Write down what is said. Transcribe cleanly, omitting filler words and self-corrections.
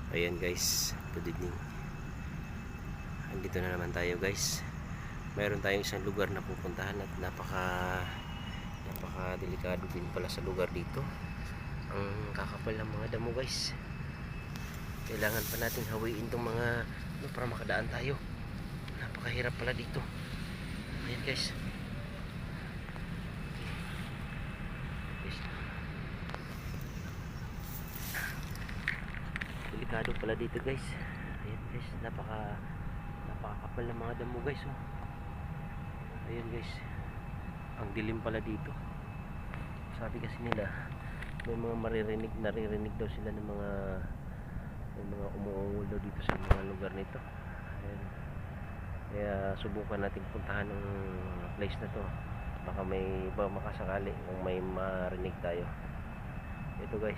Ayan guys, good evening. Andito na naman tayo guys. Mayroon tayong isang lugar na pupuntahan at napaka delikado din pala sa lugar dito. Ang kakapal ng mga damo guys. Kailangan pa nating hawiin itong mga para makadaan tayo. Napakahirap pala dito. Ayan guys. Delikado pala dito guys. Ayan guys, napakakapal ng mga damo guys. Oh. Ayan guys, ang dilim pala dito. Sabi kasi nila may mga naririnig daw sila ng mga umuungol daw dito sa mga lugar nito. Ayan. Kaya subukan natin puntahan ng place na to. Baka makasakali kung may marinig tayo. Ito guys,